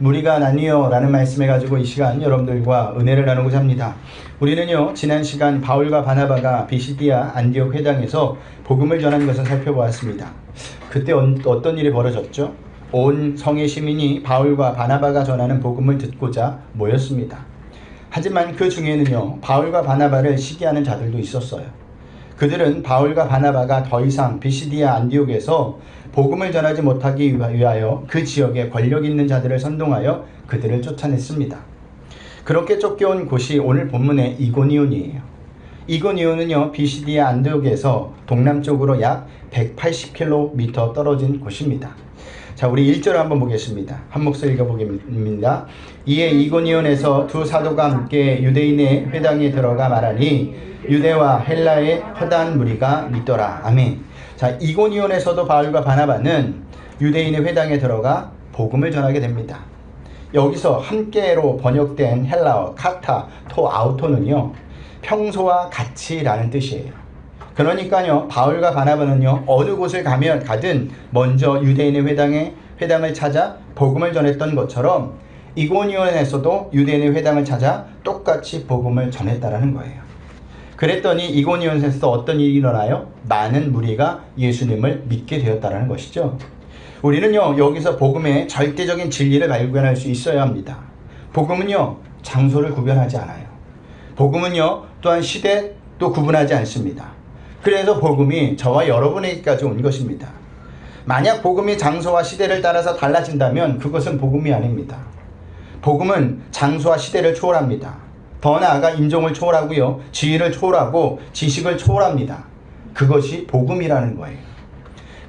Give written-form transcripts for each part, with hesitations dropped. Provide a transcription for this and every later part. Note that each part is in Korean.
무리가 나뉘어 라는 말씀을 가지고 이 시간 여러분들과 은혜를 나누고자 합니다. 우리는요, 지난 시간 바울과 바나바가 비시디아 안디옥 회당에서 복음을 전한 것을 살펴보았습니다. 그때 어떤 일이 벌어졌죠? 온 성의 시민이 바울과 바나바가 전하는 복음을 듣고자 모였습니다. 하지만 그 중에는요, 바울과 바나바를 시기하는 자들도 있었어요. 그들은 바울과 바나바가 더 이상 비시디아 안디옥에서 복음을 전하지 못하기 위하여 그 지역에 권력 있는 자들을 선동하여 그들을 쫓아냈습니다. 그렇게 쫓겨온 곳이 오늘 본문의 이고니온이에요. 이고니온은요, 비시디아 안디옥에서 동남쪽으로 약 180km 떨어진 곳입니다. 자, 우리 1절을 한번 보겠습니다. 한 목소리 읽어보겠습니다. 이에 이고니온에서 두 사도가 함께 유대인의 회당에 들어가 말하니 유대와 헬라의 허다한 무리가 믿더라. 아멘. 자, 이고니온에서도 바울과 바나바는 유대인의 회당에 들어가 복음을 전하게 됩니다. 여기서 함께로 번역된 헬라어 카타, 토, 아우토는요, 평소와 같이라는 뜻이에요. 그러니까요, 바울과 바나바는요, 어느 곳을 가든 먼저 유대인의 회당을 찾아 복음을 전했던 것처럼 이고니온에서도 유대인의 회당을 찾아 똑같이 복음을 전했다라는 거예요. 그랬더니 이고니온에서 어떤 일이 일어나요? 많은 무리가 예수님을 믿게 되었다라는 것이죠. 우리는요, 여기서 복음의 절대적인 진리를 발견할 수 있어야 합니다. 복음은요, 장소를 구별하지 않아요. 복음은요, 또한 시대도 구분하지 않습니다. 그래서 복음이 저와 여러분에게까지 온 것입니다. 만약 복음이 장소와 시대를 따라서 달라진다면 그것은 복음이 아닙니다. 복음은 장소와 시대를 초월합니다. 더 나아가 인종을 초월하고요, 지위를 초월하고 지식을 초월합니다. 그것이 복음이라는 거예요.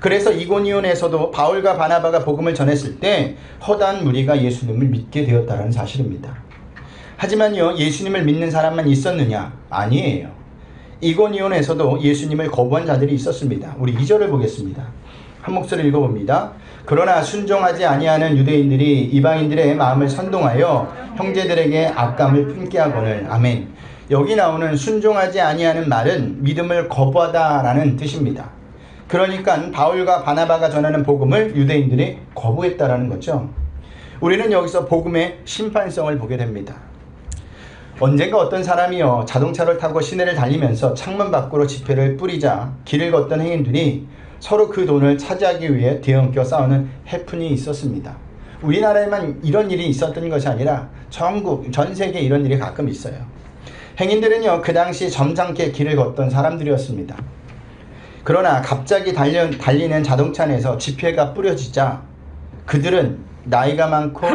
그래서 이고니온에서도 바울과 바나바가 복음을 전했을 때 허다한 무리가 예수님을 믿게 되었다는 사실입니다. 하지만요, 예수님을 믿는 사람만 있었느냐? 아니에요. 이고니온에서도 예수님을 거부한 자들이 있었습니다. 우리 2절을 보겠습니다. 한 목소리 읽어봅니다. 그러나 순종하지 아니하는 유대인들이 이방인들의 마음을 선동하여 형제들에게 악감을 품게 하거늘. 아멘. 여기 나오는 순종하지 아니하는 말은 믿음을 거부하다라는 뜻입니다. 그러니까 바울과 바나바가 전하는 복음을 유대인들이 거부했다라는 거죠. 우리는 여기서 복음의 심판성을 보게 됩니다. 언젠가 어떤 사람이요, 자동차를 타고 시내를 달리면서 창문 밖으로 지폐를 뿌리자 길을 걷던 행인들이 서로 그 돈을 차지하기 위해 뒤엉켜 싸우는 해프닝이 있었습니다. 우리나라에만 이런 일이 있었던 것이 아니라 전 세계에 이런 일이 가끔 있어요. 행인들은요, 그 당시 점잖게 길을 걷던 사람들이었습니다. 그러나 갑자기 달리는 자동차 안에서 지폐가 뿌려지자 그들은 나이가 많고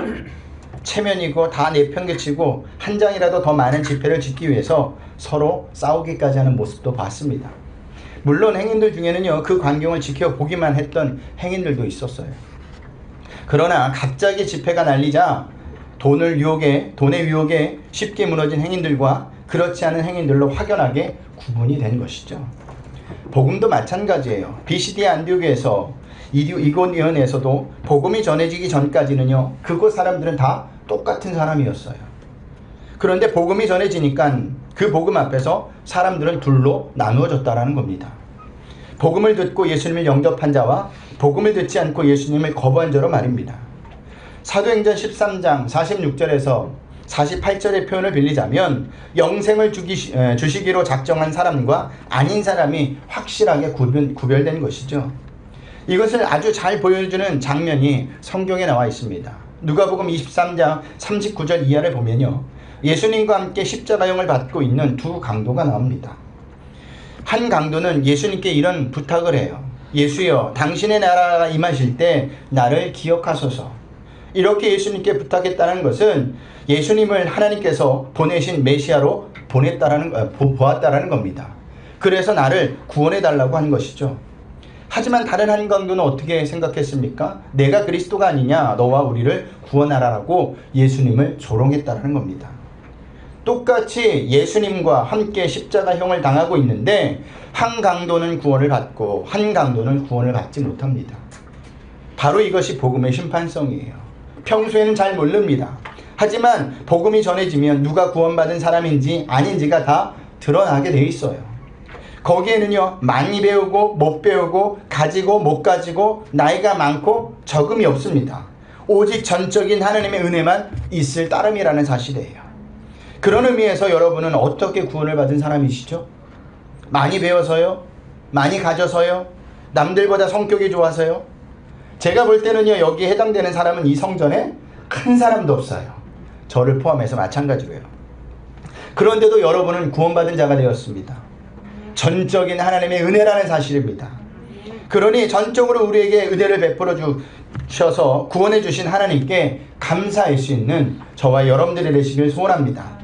체면이고 다 내팽개치고 한 장이라도 더 많은 지폐를 짓기 위해서 서로 싸우기까지 하는 모습도 봤습니다. 물론 행인들 중에는요, 그 광경을 지켜보기만 했던 행인들도 있었어요. 그러나 갑자기 지폐가 날리자 돈의 유혹에 쉽게 무너진 행인들과 그렇지 않은 행인들로 확연하게 구분이 된 것이죠. 복음도 마찬가지예요. 비시디아 안디옥에서 이고니온에서도 복음이 전해지기 전까지는요, 그곳 사람들은 다 똑같은 사람이었어요. 그런데 복음이 전해지니까 그 복음 앞에서 사람들은 둘로 나누어졌다라는 겁니다. 복음을 듣고 예수님을 영접한 자와 복음을 듣지 않고 예수님을 거부한 자로 말입니다. 사도행전 13장 46절에서 48절의 표현을 빌리자면 영생을 주시기로 작정한 사람과 아닌 사람이 확실하게 구별된 것이죠. 이것을 아주 잘 보여주는 장면이 성경에 나와 있습니다. 누가복음 23장 39절 이하를 보면요, 예수님과 함께 십자가형을 받고 있는 두 강도가 나옵니다. 한 강도는 예수님께 이런 부탁을 해요. 예수여, 당신의 나라가 임하실 때 나를 기억하소서. 이렇게 예수님께 부탁했다는 것은 예수님을 하나님께서 보내신 메시아로 보았다라는 겁니다. 그래서 나를 구원해달라고 한 것이죠. 하지만 다른 한 강도는 어떻게 생각했습니까? 내가 그리스도가 아니냐, 너와 우리를 구원하라라고 예수님을 조롱했다라는 겁니다. 똑같이 예수님과 함께 십자가형을 당하고 있는데 한 강도는 구원을 받고 한 강도는 구원을 받지 못합니다. 바로 이것이 복음의 심판성이에요. 평소에는 잘 모릅니다. 하지만 복음이 전해지면 누가 구원받은 사람인지 아닌지가 다 드러나게 돼 있어요. 거기에는요, 많이 배우고 못 배우고 가지고 못 가지고 나이가 많고 적음이 없습니다. 오직 전적인 하나님의 은혜만 있을 따름이라는 사실이에요. 그런 의미에서 여러분은 어떻게 구원을 받은 사람이시죠? 많이 배워서요? 많이 가져서요? 남들보다 성격이 좋아서요? 제가 볼 때는요, 여기에 해당되는 사람은 이 성전에 큰 사람도 없어요. 저를 포함해서 마찬가지로요. 그런데도 여러분은 구원받은 자가 되었습니다. 전적인 하나님의 은혜라는 사실입니다. 그러니 전적으로 우리에게 은혜를 베풀어 주셔서 구원해 주신 하나님께 감사할 수 있는 저와 여러분들이 되시길 소원합니다.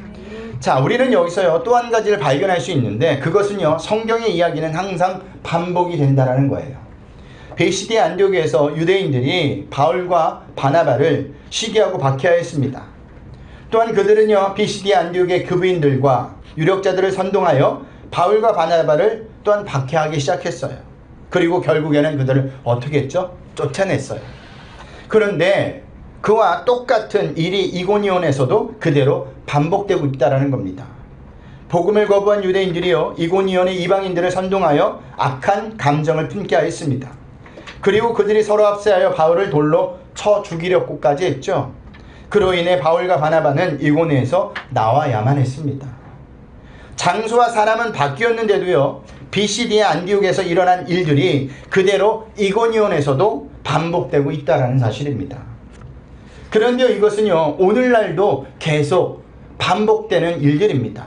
자, 우리는 여기서요 또 한 가지를 발견할 수 있는데, 그것은요 성경의 이야기는 항상 반복이 된다는 거예요. 베시디아 안디옥에서 유대인들이 바울과 바나바를 시기하고 박해하였습니다. 또한 그들은요 베시디아 안디옥의 교부인들과 유력자들을 선동하여 바울과 바나바를 또한 박해하기 시작했어요. 그리고 결국에는 그들을 어떻게 했죠? 쫓아냈어요. 그런데 그와 똑같은 일이 이고니온에서도 그대로 반복되고 있다는 겁니다. 복음을 거부한 유대인들이요 이고니온의 이방인들을 선동하여 악한 감정을 품게 하였습니다. 그리고 그들이 서로 합세하여 바울을 돌로 쳐 죽이려고까지 했죠. 그로 인해 바울과 바나바는 이고니온에서 나와야만 했습니다. 장소와 사람은 바뀌었는데도요 비시디아 안디옥에서 일어난 일들이 그대로 이고니온에서도 반복되고 있다는 사실입니다. 그런데 이것은요 오늘날도 계속 반복되는 일들입니다.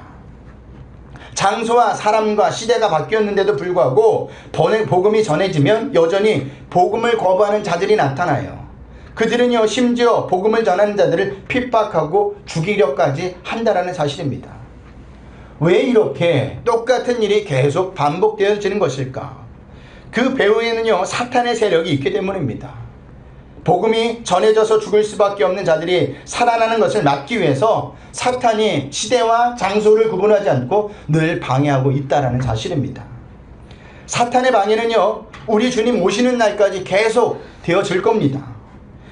장소와 사람과 시대가 바뀌었는데도 불구하고 복음이 전해지면 여전히 복음을 거부하는 자들이 나타나요. 그들은요 심지어 복음을 전하는 자들을 핍박하고 죽이려까지 한다는 사실입니다. 왜 이렇게 똑같은 일이 계속 반복되어지는 것일까? 그 배후에는요 사탄의 세력이 있기 때문입니다. 복음이 전해져서 죽을 수밖에 없는 자들이 살아나는 것을 막기 위해서 사탄이 시대와 장소를 구분하지 않고 늘 방해하고 있다는 사실입니다. 사탄의 방해는요 우리 주님 오시는 날까지 계속 되어질 겁니다.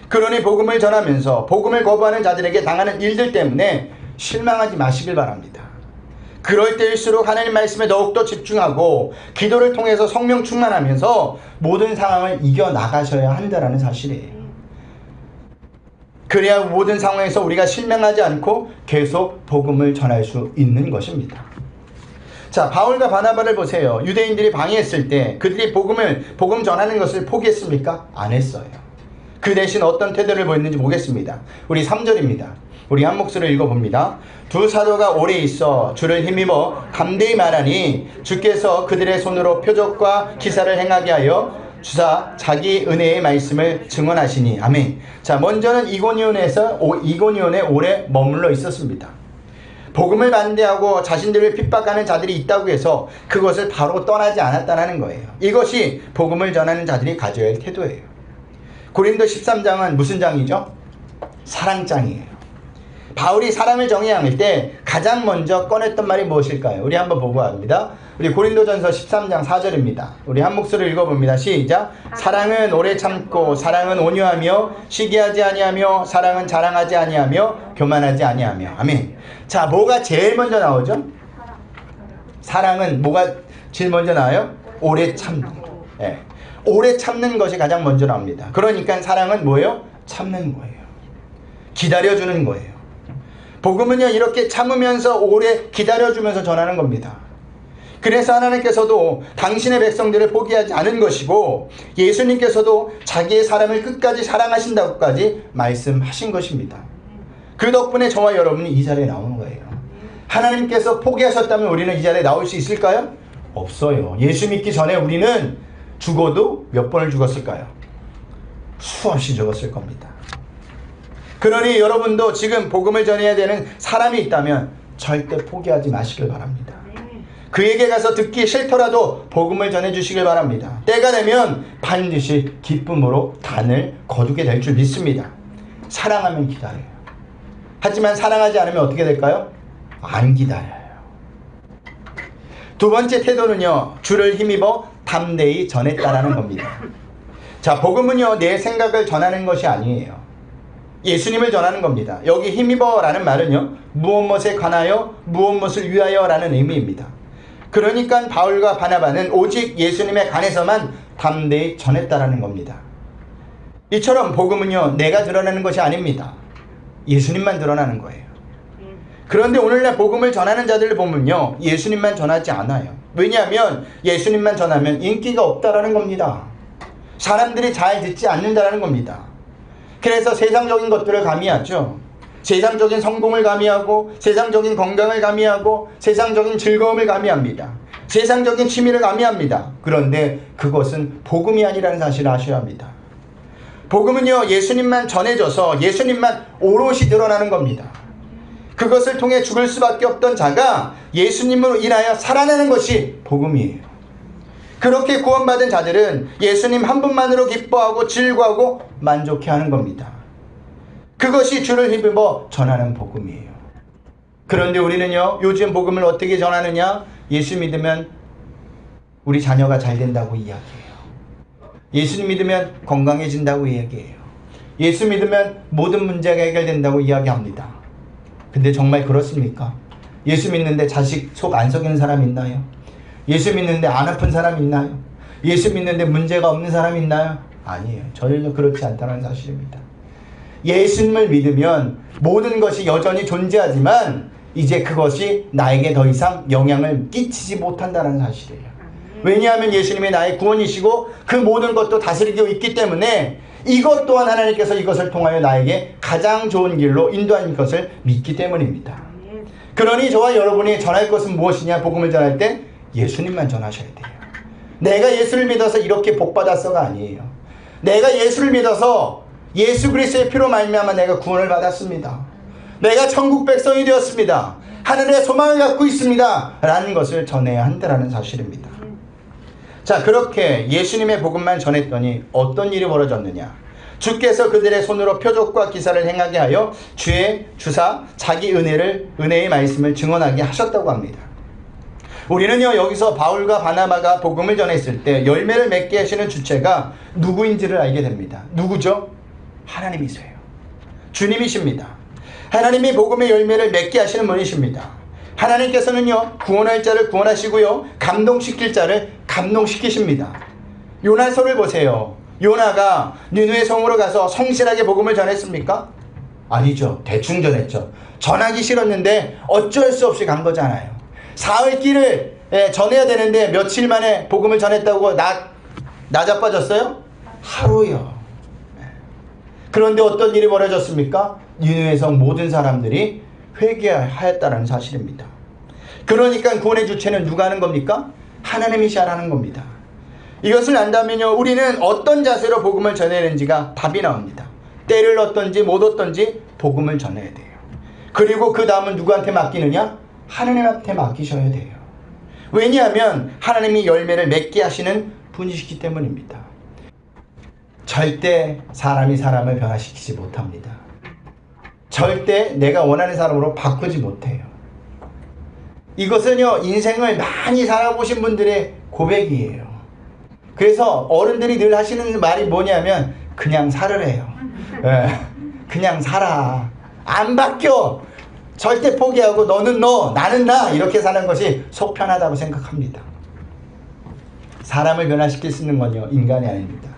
그러니 복음을 전하면서 복음을 거부하는 자들에게 당하는 일들 때문에 실망하지 마시길 바랍니다. 그럴 때일수록 하나님 말씀에 더욱더 집중하고 기도를 통해서 성령 충만하면서 모든 상황을 이겨나가셔야 한다는 사실이에요. 그래야 모든 상황에서 우리가 실망하지 않고 계속 복음을 전할 수 있는 것입니다. 자, 바울과 바나바를 보세요. 유대인들이 방해했을 때 그들이 복음 전하는 것을 포기했습니까? 안 했어요. 그 대신 어떤 태도를 보였는지 보겠습니다. 우리 3절입니다. 우리 한 목소리를 읽어봅니다. 두 사도가 오래 있어 주를 힘입어 담대히 말하니 주께서 그들의 손으로 표적과 기사를 행하게 하여 주사 자기 은혜의 말씀을 증언하시니. 아멘. 자, 먼저는 이고니온에 오래 머물러 있었습니다. 복음을 반대하고 자신들을 핍박하는 자들이 있다고 해서 그것을 바로 떠나지 않았다는 거예요. 이것이 복음을 전하는 자들이 가져야 할 태도예요. 고린도 13장은 무슨 장이죠? 사랑장이에요. 바울이 사랑을 정의할 때 가장 먼저 꺼냈던 말이 무엇일까요? 우리 한번 보고 합니다. 우리 고린도전서 13장 4절입니다. 우리 한 목소리를 읽어봅니다. 시작. 사랑은 오래 참고 사랑은 온유하며 시기하지 아니하며 사랑은 자랑하지 아니하며 교만하지 아니하며. 아멘. 자, 뭐가 제일 먼저 나오죠? 사랑은 뭐가 제일 먼저 나와요? 오래 참는 거. 네. 오래 참는 것이 가장 먼저 나옵니다. 그러니까 사랑은 뭐예요? 참는 거예요. 기다려주는 거예요. 복음은요 이렇게 참으면서 오래 기다려주면서 전하는 겁니다. 그래서 하나님께서도 당신의 백성들을 포기하지 않은 것이고 예수님께서도 자기의 사람을 끝까지 사랑하신다고까지 말씀하신 것입니다. 그 덕분에 저와 여러분이 이 자리에 나오는 거예요. 하나님께서 포기하셨다면 우리는 이 자리에 나올 수 있을까요? 없어요. 예수 믿기 전에 우리는 죽어도 몇 번을 죽었을까요? 수없이 죽었을 겁니다. 그러니 여러분도 지금 복음을 전해야 되는 사람이 있다면 절대 포기하지 마시길 바랍니다. 그에게 가서 듣기 싫더라도 복음을 전해주시길 바랍니다. 때가 되면 반드시 기쁨으로 단을 거두게 될 줄 믿습니다. 사랑하면 기다려요. 하지만 사랑하지 않으면 어떻게 될까요? 안 기다려요. 두 번째 태도는요, 주를 힘입어 담대히 전했다라는 겁니다. 자, 복음은요 내 생각을 전하는 것이 아니에요. 예수님을 전하는 겁니다. 여기 힘입어라는 말은요 무엇에 관하여 무엇을 위하여 라는 의미입니다. 그러니까 바울과 바나바는 오직 예수님에 관해서만 담대히 전했다라는 겁니다. 이처럼 복음은요, 내가 드러나는 것이 아닙니다. 예수님만 드러나는 거예요. 그런데 오늘날 복음을 전하는 자들을 보면요, 예수님만 전하지 않아요. 왜냐하면 예수님만 전하면 인기가 없다라는 겁니다. 사람들이 잘 듣지 않는다라는 겁니다. 그래서 세상적인 것들을 가미하죠. 세상적인 성공을 가미하고, 세상적인 건강을 가미하고, 세상적인 즐거움을 가미합니다. 세상적인 취미를 가미합니다. 그런데 그것은 복음이 아니라는 사실을 아셔야 합니다. 복음은요, 예수님만 전해져서 예수님만 오롯이 드러나는 겁니다. 그것을 통해 죽을 수밖에 없던 자가 예수님으로 인하여 살아나는 것이 복음이에요. 그렇게 구원받은 자들은 예수님 한 분만으로 기뻐하고 즐거워하고 만족해하는 겁니다. 그것이 주를 힘입어 전하는 복음이에요. 그런데 우리는요, 요즘 복음을 어떻게 전하느냐? 예수 믿으면 우리 자녀가 잘 된다고 이야기해요. 예수 믿으면 건강해진다고 이야기해요. 예수 믿으면 모든 문제가 해결된다고 이야기합니다. 근데 정말 그렇습니까? 예수 믿는데 자식 속 안 썩이는 사람 있나요? 예수 믿는데 안 아픈 사람 있나요? 예수 믿는데 문제가 없는 사람 있나요? 아니에요. 전혀 그렇지 않다는 사실입니다. 예수님을 믿으면 모든 것이 여전히 존재하지만 이제 그것이 나에게 더 이상 영향을 끼치지 못한다는 사실이에요. 왜냐하면 예수님이 나의 구원이시고 그 모든 것도 다스리고 있기 때문에 이것 또한 하나님께서 이것을 통하여 나에게 가장 좋은 길로 인도하는 것을 믿기 때문입니다. 그러니 저와 여러분이 전할 것은 무엇이냐? 복음을 전할 때 예수님만 전하셔야 돼요. 내가 예수를 믿어서 이렇게 복받았어가 아니에요. 내가 예수를 믿어서 예수 그리스도의 피로 말미암아 내가 구원을 받았습니다. 내가 천국 백성이 되었습니다. 하늘의 소망을 갖고 있습니다. 라는 것을 전해야 한다는 사실입니다. 자, 그렇게 예수님의 복음만 전했더니 어떤 일이 벌어졌느냐? 주께서 그들의 손으로 표적과 기사를 행하게 하여 주의 주사 자기 은혜의 말씀을 증언하게 하셨다고 합니다. 우리는요, 여기서 바울과 바나바가 복음을 전했을 때 열매를 맺게 하시는 주체가 누구인지를 알게 됩니다. 누구죠? 하나님이세요. 주님이십니다. 하나님이 복음의 열매를 맺게 하시는 분이십니다. 하나님께서는요, 구원할 자를 구원하시고요, 감동시킬 자를 감동시키십니다. 요나서를 보세요. 요나가 니느웨 성으로 가서 성실하게 복음을 전했습니까? 아니죠. 대충 전했죠. 전하기 싫었는데 어쩔 수 없이 간 거잖아요. 사흘 길을 전해야 되는데 며칠 만에 복음을 전했다고 나자빠졌어요? 하루요. 그런데 어떤 일이 벌어졌습니까? 니느웨 성 모든 사람들이 회개하였다는 사실입니다. 그러니까 구원의 주체는 누가 하는 겁니까? 하나님이시라 하는 겁니다. 이것을 안다면요, 우리는 어떤 자세로 복음을 전해야하는지가 답이 나옵니다. 때를 얻든지 못 얻든지 복음을 전해야 돼요. 그리고 그 다음은 누구한테 맡기느냐? 하나님한테 맡기셔야 돼요. 왜냐하면 하나님이 열매를 맺게 하시는 분이시기 때문입니다. 절대 사람이 사람을 변화시키지 못합니다. 절대 내가 원하는 사람으로 바꾸지 못해요. 이것은요, 인생을 많이 살아보신 분들의 고백이에요. 그래서 어른들이 늘 하시는 말이 뭐냐면 그냥 살으래요. 그냥 살아. 안 바뀌어. 절대 포기하고 너는 너, 나는 나, 이렇게 사는 것이 속 편하다고 생각합니다. 사람을 변화시킬 수 있는 건요, 인간이 아닙니다.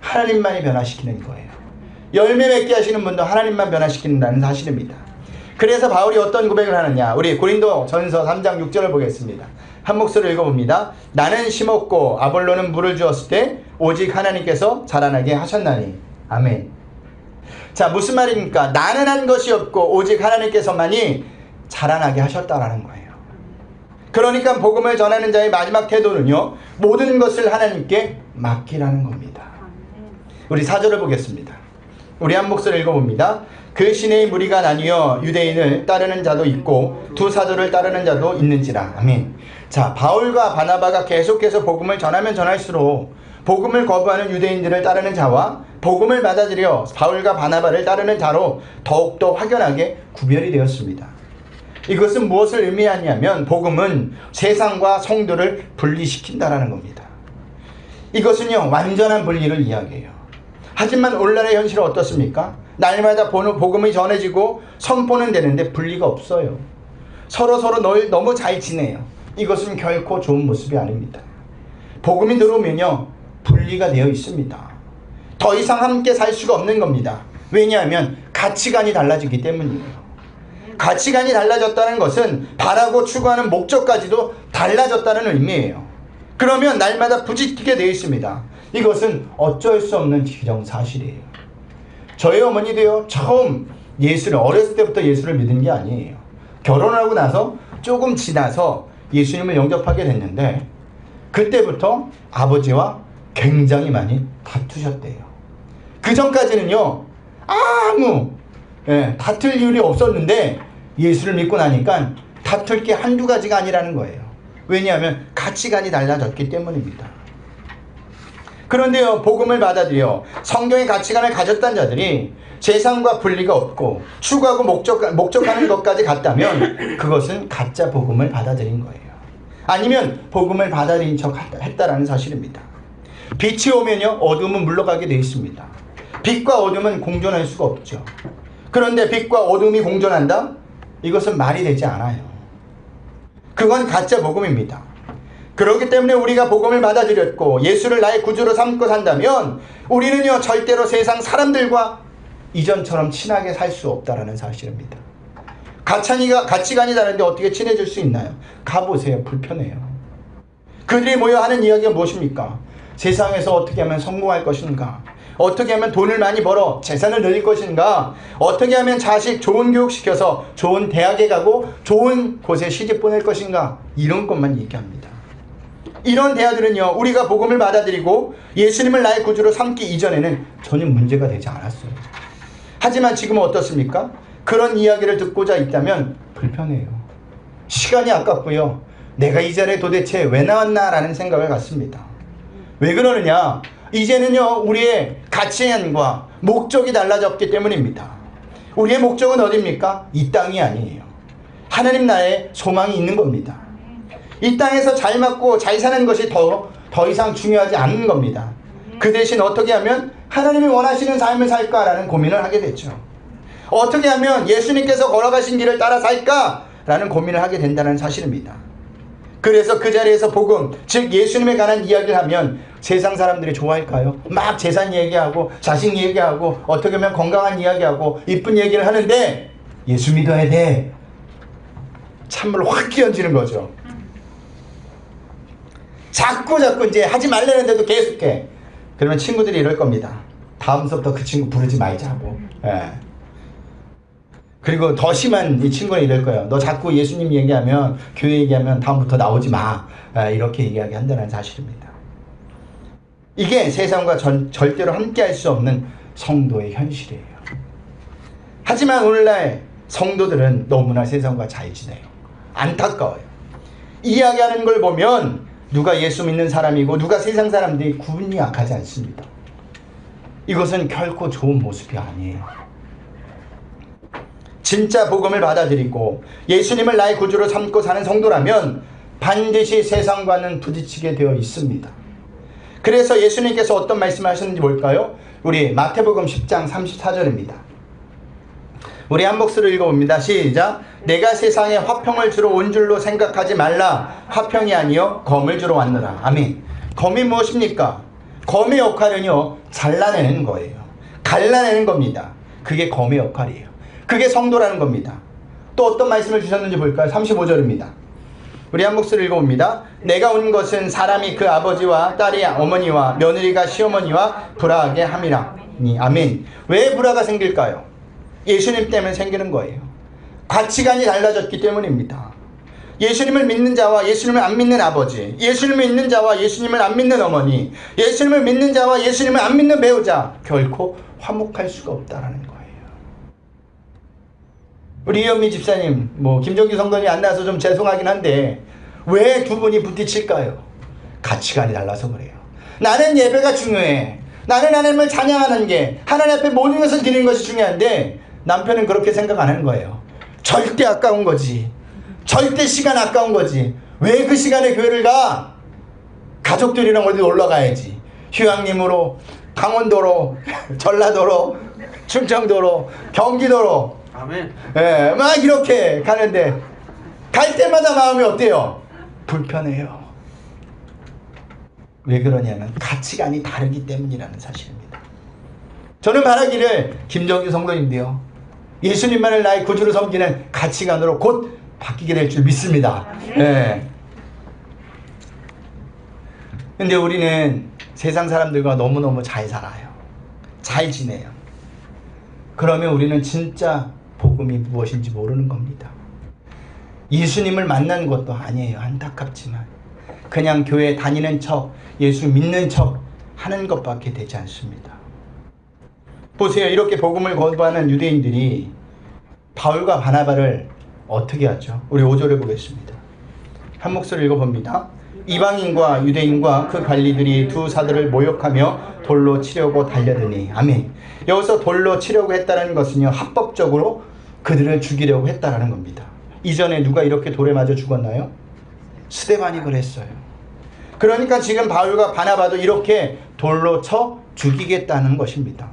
하나님만이 변화시키는 거예요. 열매 맺게 하시는 분도 하나님만 변화시킨다는 사실입니다. 그래서 바울이 어떤 고백을 하느냐? 우리 고린도 전서 3장 6절을 보겠습니다. 한 목소리로 읽어봅니다. 나는 심었고 아볼로는 물을 주었을 때 오직 하나님께서 자라나게 하셨나니. 아멘. 자, 무슨 말입니까? 나는 한 것이 없고 오직 하나님께서만이 자라나게 하셨다라는 거예요. 그러니까 복음을 전하는 자의 마지막 태도는요, 모든 것을 하나님께 맡기라는 겁니다. 우리 4절을 보겠습니다. 우리 한 목소리 읽어봅니다. 그 시내의 무리가 나뉘어 유대인을 따르는 자도 있고 두 사도를 따르는 자도 있는지라. 아멘. 자, 바울과 바나바가 계속해서 복음을 전하면 전할수록 복음을 거부하는 유대인들을 따르는 자와 복음을 받아들여 바울과 바나바를 따르는 자로 더욱더 확연하게 구별이 되었습니다. 이것은 무엇을 의미하냐면 복음은 세상과 성도를 분리시킨다라는 겁니다. 이것은요, 완전한 분리를 이야기해요. 하지만 오늘날의 현실은 어떻습니까? 날마다 복음이 전해지고 선포는 되는데 분리가 없어요. 서로 너무 잘 지내요. 이것은 결코 좋은 모습이 아닙니다. 복음이 들어오면요, 분리가 되어 있습니다. 더 이상 함께 살 수가 없는 겁니다. 왜냐하면 가치관이 달라지기 때문이에요. 가치관이 달라졌다는 것은 바라고 추구하는 목적까지도 달라졌다는 의미예요. 그러면 날마다 부딪히게 되어 있습니다. 이것은 어쩔 수 없는 기정사실이에요. 저희 어머니도요, 처음 어렸을 때부터 예수를 믿은 게 아니에요. 결혼을 하고 나서 조금 지나서 예수님을 영접하게 됐는데, 그때부터 아버지와 굉장히 많이 다투셨대요. 그 전까지는요, 아무 다툴 이유이 없었는데, 예수를 믿고 나니까 다툴 게 한두 가지가 아니라는 거예요. 왜냐하면 가치관이 달라졌기 때문입니다. 그런데요, 복음을 받아들여 성경의 가치관을 가졌던 자들이 세상과 분리가 없고 추구하고 목적하는 것까지 같다면 그것은 가짜 복음을 받아들인 거예요. 아니면 복음을 받아들인 척 했다라는 사실입니다. 빛이 오면요, 어둠은 물러가게 되어 있습니다. 빛과 어둠은 공존할 수가 없죠. 그런데 빛과 어둠이 공존한다? 이것은 말이 되지 않아요. 그건 가짜 복음입니다. 그렇기 때문에 우리가 복음을 받아들였고 예수를 나의 구주로 삼고 산다면 우리는요, 절대로 세상 사람들과 이전처럼 친하게 살 수 없다라는 사실입니다. 가치관이 다른데 어떻게 친해질 수 있나요? 가보세요. 불편해요. 그들이 모여 하는 이야기가 무엇입니까? 세상에서 어떻게 하면 성공할 것인가? 어떻게 하면 돈을 많이 벌어 재산을 늘릴 것인가? 어떻게 하면 자식 좋은 교육 시켜서 좋은 대학에 가고 좋은 곳에 시집 보낼 것인가? 이런 것만 얘기합니다. 이런 대화들은요, 우리가 복음을 받아들이고 예수님을 나의 구주로 삼기 이전에는 전혀 문제가 되지 않았어요. 하지만 지금은 어떻습니까? 그런 이야기를 듣고자 있다면 불편해요. 시간이 아깝고요. 내가 이 자리에 도대체 왜 나왔나라는 생각을 갖습니다. 왜 그러느냐? 이제는요, 우리의 가치관과 목적이 달라졌기 때문입니다. 우리의 목적은 어디입니까? 이 땅이 아니에요. 하나님 나라에 소망이 있는 겁니다. 이 땅에서 잘 맞고 잘 사는 것이 더 이상 중요하지 않은 겁니다. 그 대신 어떻게 하면 하나님이 원하시는 삶을 살까라는 고민을 하게 됐죠. 어떻게 하면 예수님께서 걸어가신 길을 따라 살까라는 고민을 하게 된다는 사실입니다. 그래서 그 자리에서 복음, 즉 예수님에 관한 이야기를 하면 세상 사람들이 좋아할까요? 막 재산 얘기하고 자식 얘기하고 어떻게 하면 건강한 이야기하고 이쁜 얘기를 하는데 예수 믿어야 돼. 찬물을 확 끼얹는 거죠. 자꾸 이제 하지 말라는데도 계속해. 그러면 친구들이 이럴 겁니다. 다음 수업부터 그 친구 부르지 말자고. 예. 그리고 더 심한 이 친구는 이럴 거예요. 너 자꾸 예수님 얘기하면, 교회 얘기하면 다음부터 나오지 마. 이렇게 이야기한다는 사실입니다. 이게 세상과 절대로 함께할 수 없는 성도의 현실이에요. 하지만 오늘날 성도들은 너무나 세상과 잘 지내요. 안타까워요. 이야기하는 걸 보면 누가 예수 믿는 사람이고 누가 세상 사람들이 구분이 약하지 않습니다. 이것은 결코 좋은 모습이 아니에요. 진짜 복음을 받아들이고 예수님을 나의 구주로 삼고 사는 성도라면 반드시 세상과는 부딪히게 되어 있습니다. 그래서 예수님께서 어떤 말씀을 하셨는지 볼까요? 우리 마태복음 10장 34절입니다. 우리 한 목소리로 읽어봅니다. 시작. 내가 세상에 화평을 주러 온 줄로 생각하지 말라. 화평이 아니요 검을 주러 왔노라. 아멘. 검이 무엇입니까? 검의 역할은요, 잘라내는 거예요. 갈라내는 겁니다. 그게 검의 역할이에요. 그게 성도라는 겁니다. 또 어떤 말씀을 주셨는지 볼까요? 35절입니다. 우리 한 목소리 읽어봅니다. 내가 온 것은 사람이 그 아버지와 딸이 어머니와 며느리가 시어머니와 불화하게 함이라. 아멘. 왜 불화가 생길까요? 예수님 때문에 생기는 거예요. 가치관이 달라졌기 때문입니다. 예수님을 믿는 자와 예수님을 안 믿는 아버지, 예수님을 믿는 자와 예수님을 안 믿는 어머니, 예수님을 믿는 자와 예수님을 안 믿는 배우자, 결코 화목할 수가 없다라는 거예요. 우리 이현미 집사님, 김정규 성도님이 안 나와서 좀 죄송하긴 한데 왜 두 분이 부딪힐까요? 가치관이 달라서 그래요. 나는 예배가 중요해. 나는 하나님을 찬양하는 게, 하나님 앞에 모든 것을 드리는 것이 중요한데 남편은 그렇게 생각 안 하는 거예요. 절대 아까운 거지. 절대 시간 아까운 거지. 왜 그 시간에 교회를 가? 가족들이랑 어디 놀러 가야지. 휴양림으로, 강원도로, 전라도로, 충청도로, 경기도로. 아멘. 예, 막 이렇게 가는데 갈 때마다 마음이 어때요? 불편해요. 왜 그러냐면 가치관이 다르기 때문이라는 사실입니다. 저는 바라기를 김정규 성도인데요, 예수님만을 나의 구주로 섬기는 가치관으로 곧 바뀌게 될 줄 믿습니다. 예. 근데 우리는 세상 사람들과 너무너무 잘 살아요. 잘 지내요. 그러면 우리는 진짜 복음이 무엇인지 모르는 겁니다. 예수님을 만난 것도 아니에요. 안타깝지만 그냥 교회 다니는 척, 예수 믿는 척 하는 것밖에 되지 않습니다. 보세요. 이렇게 복음을 거부하는 유대인들이 바울과 바나바를 어떻게 하죠? 우리 5절을 보겠습니다. 한 목소리 읽어봅니다. 이방인과 유대인과 그 관리들이 두 사도를 모욕하며 돌로 치려고 달려드니. 아멘. 여기서 돌로 치려고 했다는 것은요, 합법적으로 그들을 죽이려고 했다라는 겁니다. 이전에 누가 이렇게 돌에 맞아 죽었나요? 스데반이 그랬어요. 그러니까 지금 바울과 바나바도 이렇게 돌로 쳐 죽이겠다는 것입니다.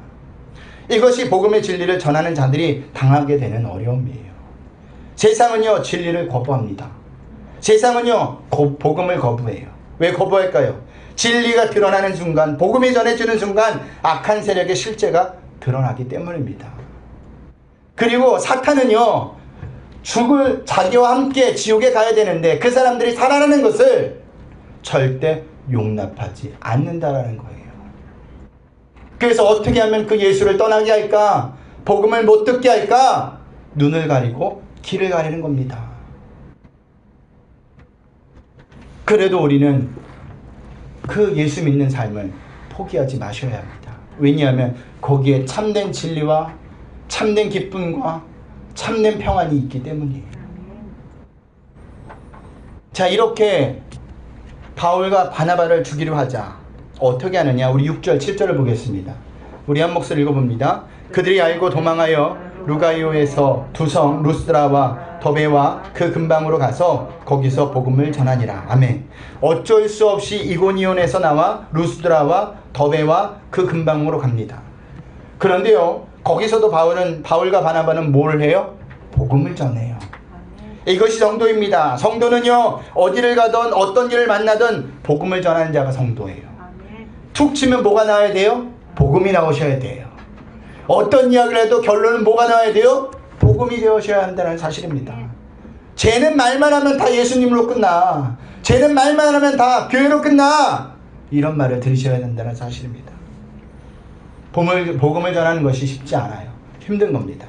이것이 복음의 진리를 전하는 자들이 당하게 되는 어려움이에요. 세상은요, 진리를 거부합니다. 세상은요, 복음을 거부해요. 왜 거부할까요? 진리가 드러나는 순간, 복음이 전해지는 순간 악한 세력의 실제가 드러나기 때문입니다. 그리고 사탄은요, 죽을 자기와 함께 지옥에 가야 되는데 그 사람들이 살아나는 것을 절대 용납하지 않는다라는 거예요. 그래서 어떻게 하면 그 예수를 떠나게 할까? 복음을 못 듣게 할까? 눈을 가리고 길을 가리는 겁니다. 그래도 우리는 그 예수 믿는 삶을 포기하지 마셔야 합니다. 왜냐하면 거기에 참된 진리와 참된 기쁨과 참된 평안이 있기 때문이에요. 자, 이렇게 바울과 바나바를 죽이려 하자. 어떻게 하느냐? 우리 6절, 7절을 보겠습니다. 우리 한 목소리 읽어봅니다. 그들이 알고 도망하여 루가이오에서 두 성 루스드라와 더베와 그 근방으로 가서 거기서 복음을 전하니라. 아멘. 어쩔 수 없이 이고니온에서 나와 루스드라와 더베와 그 근방으로 갑니다. 그런데요, 거기서도 바울과 바나바는 뭘 해요? 복음을 전해요. 이것이 성도입니다. 성도는요, 어디를 가든 어떤 일을 만나든 복음을 전하는 자가 성도예요. 툭 치면 뭐가 나와야 돼요? 복음이 나오셔야 돼요. 어떤 이야기를 해도 결론은 뭐가 나와야 돼요? 복음이 되어셔야 한다는 사실입니다. 쟤는 말만 하면 다 예수님으로 끝나. 쟤는 말만 하면 다 교회로 끝나. 이런 말을 들으셔야 된다는 사실입니다. 복음을 전하는 것이 쉽지 않아요. 힘든 겁니다.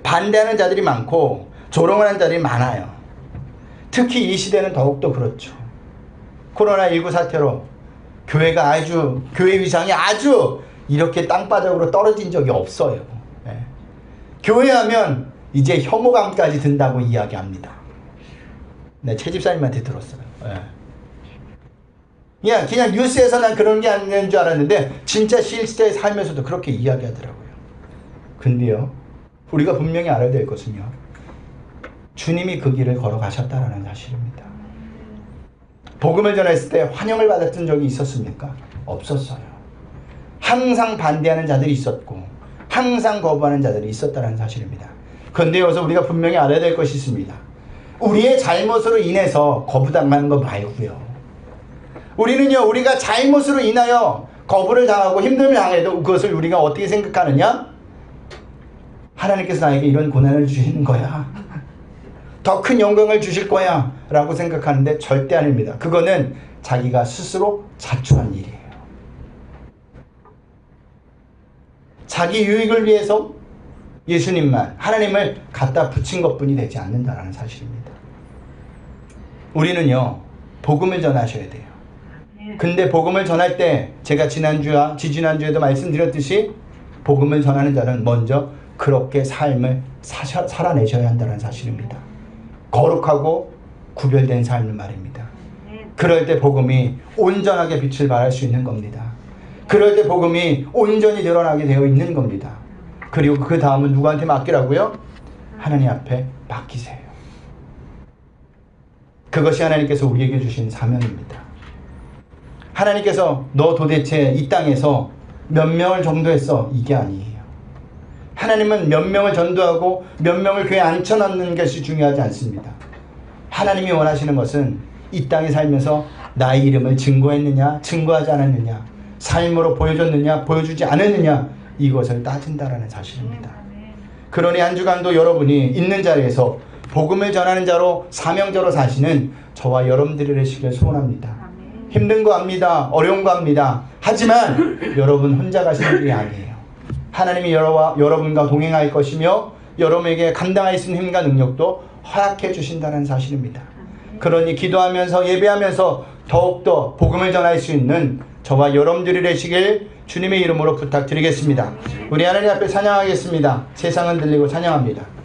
반대하는 자들이 많고 조롱하는 자들이 많아요. 특히 이 시대는 더욱더 그렇죠. 코로나19 사태로 교회 위상이 아주 이렇게 땅바닥으로 떨어진 적이 없어요. 네. 교회하면 이제 혐오감까지 든다고 이야기합니다. 네, 최 집사님한테 들었어요. 네. 그냥 뉴스에서 난 그런 게 아닌 줄 알았는데 진짜 실제 삶에서도 그렇게 이야기하더라고요. 근데요, 우리가 분명히 알아야 될 것은요, 주님이 그 길을 걸어가셨다라는 사실입니다. 복음을 전했을 때 환영을 받았던 적이 있었습니까? 없었어요. 항상 반대하는 자들이 있었고 항상 거부하는 자들이 있었다는 사실입니다. 그런데 여기서 우리가 분명히 알아야 될 것이 있습니다. 우리의 잘못으로 인해서 거부당하는 거 말고요, 우리는요, 우리가 잘못으로 인하여 거부를 당하고 힘듦을 당해도 그것을 우리가 어떻게 생각하느냐? 하나님께서 나에게 이런 고난을 주시는 거야, 더 큰 영광을 주실 거야 라고 생각하는데 절대 아닙니다. 그거는 자기가 스스로 자초한 일이에요. 자기 유익을 위해서 예수님만, 하나님을 갖다 붙인 것뿐이 되지 않는다는 사실입니다. 우리는요, 복음을 전하셔야 돼요. 근데 복음을 전할 때 제가 지난주와 지지난주에도 말씀드렸듯이 복음을 전하는 자는 먼저 그렇게 삶을 살아내셔야 한다는 사실입니다. 거룩하고 구별된 삶을 말입니다. 그럴 때 복음이 온전하게 빛을 발할 수 있는 겁니다. 그럴 때 복음이 온전히 드러나게 되어 있는 겁니다. 그리고 그 다음은 누구한테 맡기라고요? 하나님 앞에 맡기세요. 그것이 하나님께서 우리에게 주신 사명입니다. 하나님께서 너 도대체 이 땅에서 몇 명을 전도했어? 이게 아니에요. 하나님은 몇 명을 전도하고 몇 명을 교회에 앉혀놓는 것이 중요하지 않습니다. 하나님이 원하시는 것은 이 땅에 살면서 나의 이름을 증거했느냐, 증거하지 않았느냐, 삶으로 보여줬느냐 보여주지 않았느냐 이것을 따진다라는 사실입니다. 그러니 한 주간도 여러분이 있는 자리에서 복음을 전하는 자로 사명자로 사시는 저와 여러분들이 되시길 소원합니다. 힘든 거 압니다. 어려운 거 압니다. 하지만 여러분 혼자 가시는 길이 아니에요. 하나님이 여러분과 동행할 것이며 여러분에게 감당할 수 있는 힘과 능력도 허락해 주신다는 사실입니다. 그러니 기도하면서 예배하면서 더욱더 복음을 전할 수 있는 저와 여러분들이 되시길 주님의 이름으로 부탁드리겠습니다. 우리 하나님 앞에 찬양하겠습니다. 세상은 들리고 찬양합니다.